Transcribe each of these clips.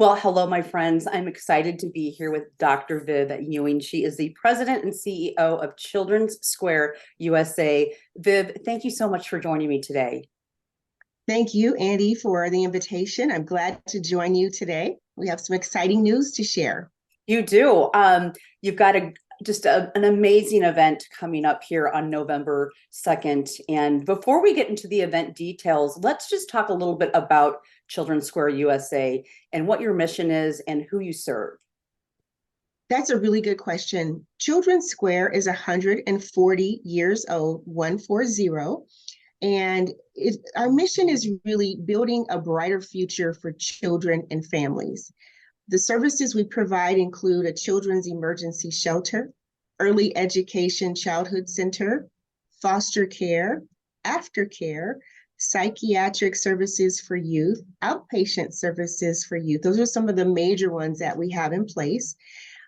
Well, hello, my friends. I'm excited to be here with Dr. Viv Ewing. She is the president and CEO of Children's Square USA. Viv, thank you so much for joining me today. Thank you, Andy, for the invitation. I'm glad to join you today. We have some exciting news to share. You do. You've got an amazing event coming up here on November 2nd. And before we get into the event details, let's just talk a little bit about Children's Square USA and what your mission is and who you serve. That's a really good question. Children's Square is 140 years old, 140. And our mission is really building a brighter future for children and families. The services we provide include a children's emergency shelter, early education childhood center, foster care, aftercare, psychiatric services for youth, outpatient services for youth. Those are some of the major ones that we have in place.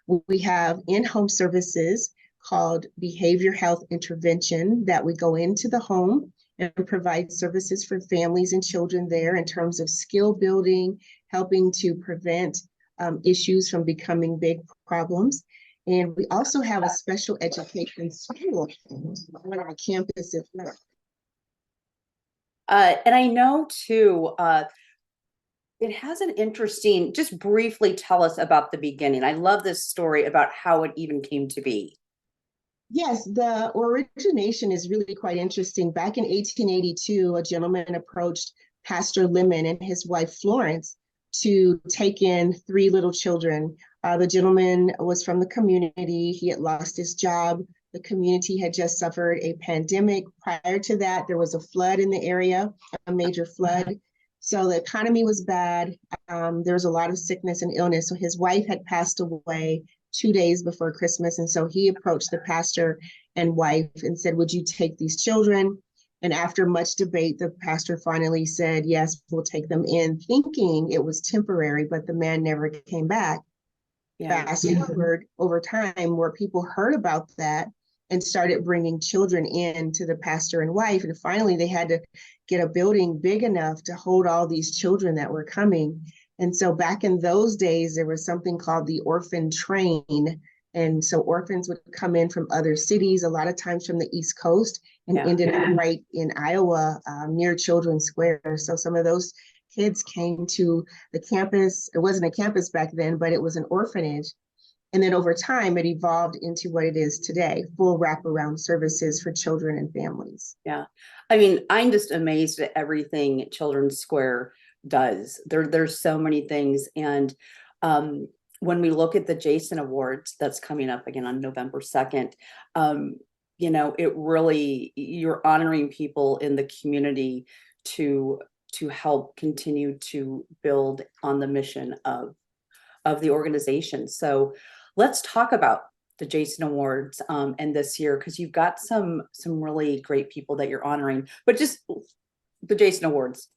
We have in-home services called behavior health intervention that we go into the home and provide services for families and children there in terms of skill building, helping to prevent issues from becoming big problems. And we also have a special education school on our campus as well. And I know too, it has an interesting, just briefly tell us about the beginning. I love this story about how it even came to be. Yes, the origination is really quite interesting. Back in 1882, a gentleman approached Pastor Lemon and his wife Florence to take in 3 little children. The gentleman was from the community. He had lost his job. The community had just suffered a pandemic. Prior to that, there was a flood in the area, a major flood. So the economy was bad. There was a lot of sickness and illness. So his wife had passed away 2 days before Christmas. And so he approached the pastor and wife and said, would you take these children? And after much debate, the pastor finally said, yes, we'll take them in, thinking it was temporary, but the man never came back. Yeah. Fast forward over time, more people heard about that and started bringing children in to the pastor and wife. And finally, they had to get a building big enough to hold all these children that were coming. And so back in those days, there was something called the orphan train. And so orphans would come in from other cities, a lot of times from the East Coast, and ended up right in Iowa near Children's Square. So some of those kids came to the campus. It wasn't a campus back then, but it was an orphanage. And then over time, it evolved into what it is today, full wraparound services for children and families. Yeah. I mean, I'm just amazed at everything Children's Square does. There's so many things. And when we look at the Jason Awards that's coming up again on November 2nd, you know, it really, you're honoring people in the community to help continue to build on the mission of the organization. So let's talk about the Jason Awards and this year, because you've got some really great people that you're honoring. But just the Jason Awards,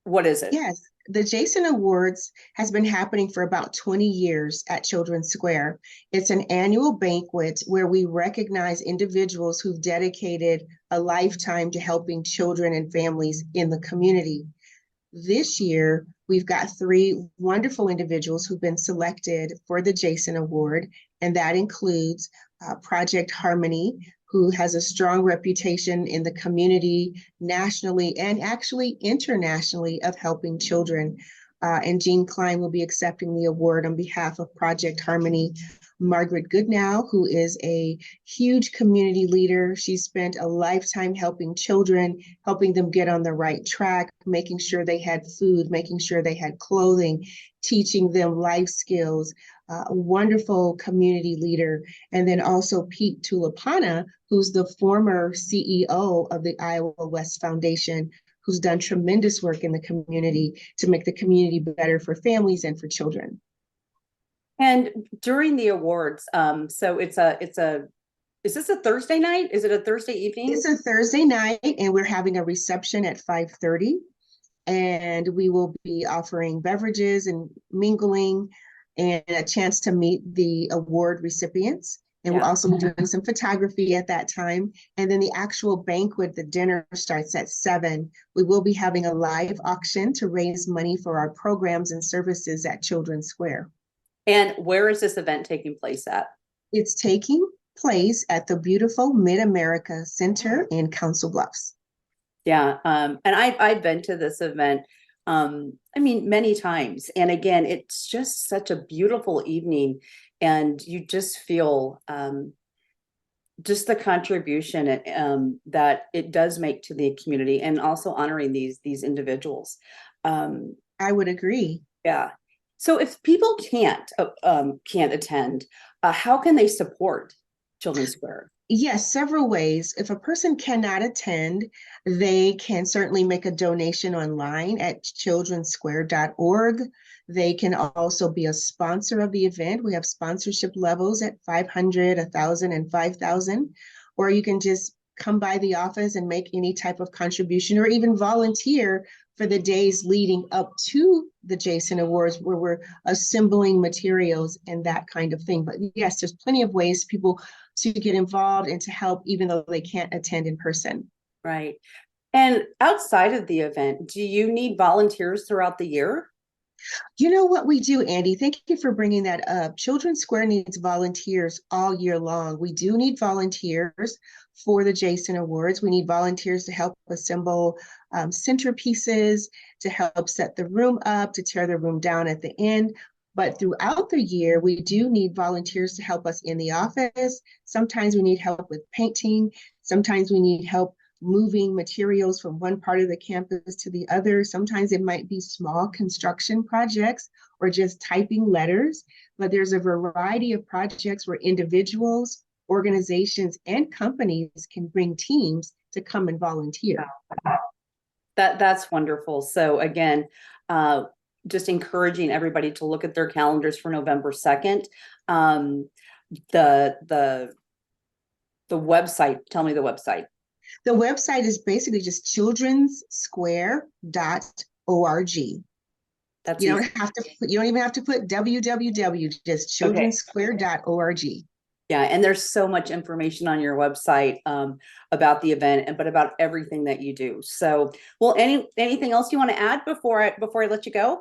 what is it? Yes, the Jason Awards has been happening for about 20 years at Children's Square. It's an annual banquet where we recognize individuals who've dedicated a lifetime to helping children and families in the community. This year, we've got 3 wonderful individuals who've been selected for the Jason Award, and that includes Project Harmony, who has a strong reputation in the community nationally and actually internationally of helping children. And Jean Klein will be accepting the award on behalf of Project Harmony. Margaret Goodnow, who is a huge community leader. She spent a lifetime helping children, helping them get on the right track, making sure they had food, making sure they had clothing, teaching them life skills, a wonderful community leader. And then also Pete Tulipana, who's the former CEO of the Iowa West Foundation, who's done tremendous work in the community to make the community better for families and for children. And during the awards, so is this a Thursday night? Is it a Thursday evening? It's a Thursday night, and we're having a reception at 5:30. And we will be offering beverages and mingling and a chance to meet the award recipients. And we'll Yeah. also be doing some photography at that time. And then the actual banquet, the dinner starts at 7. We will be having a live auction to raise money for our programs and services at Children's Square. And where is this event taking place at? It's taking place at the beautiful Mid-America Center in Council Bluffs. Yeah, and I've been to this event, I mean, many times. And again, it's just such a beautiful evening, and you just feel just the contribution that it does make to the community, and also honoring these individuals. I would agree. Yeah. So if people can't attend, how can they support Children's Square? Yes, several ways. If a person cannot attend, they can certainly make a donation online at childrensquare.org. They can also be a sponsor of the event. We have sponsorship levels at 500, 1,000, and 5,000. Or you can just come by the office and make any type of contribution, or even volunteer for the days leading up to the Jason Awards, where we're assembling materials and that kind of thing. But yes, there's plenty of ways people to get involved and to help, even though they can't attend in person. Right. And outside of the event, do you need volunteers throughout the year? You know what we do, Andy? Thank you for bringing that up. Children's Square needs volunteers all year long. We do need volunteers for the Jason Awards. We need volunteers to help assemble centerpieces, to help set the room up, to tear the room down at the end. But throughout the year, we do need volunteers to help us in the office. Sometimes we need help with painting. Sometimes we need help moving materials from one part of the campus to the other. Sometimes it might be small construction projects or just typing letters, but there's a variety of projects where individuals, organizations, and companies can bring teams to come and volunteer. That's wonderful. So again, just encouraging everybody to look at their calendars for November 2nd. The website, tell me the website. The website is basically just children'ssquare.org. That's You easy. don't have to put, you don't even have to put www, just children'ssquare.org. Yeah, and there's so much information on your website about the event, but about everything that you do. So, well, anything else you want to add before I let you go?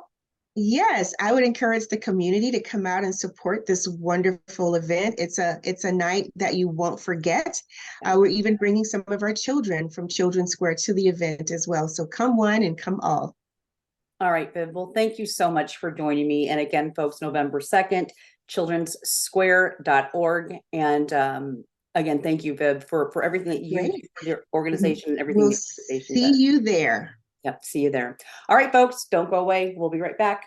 Yes, I would encourage the community to come out and support this wonderful event. It's a night that you won't forget. We're even bringing some of our children from Children's Square to the event as well. So come one and come all. All right, Viv. Well, thank you so much for joining me. And again, folks, November 2nd, children'ssquare.org. And again, thank you, Viv, for everything that you do for your organization and everything. We'll see you there. Yep, see you there. All right, folks, don't go away. We'll be right back.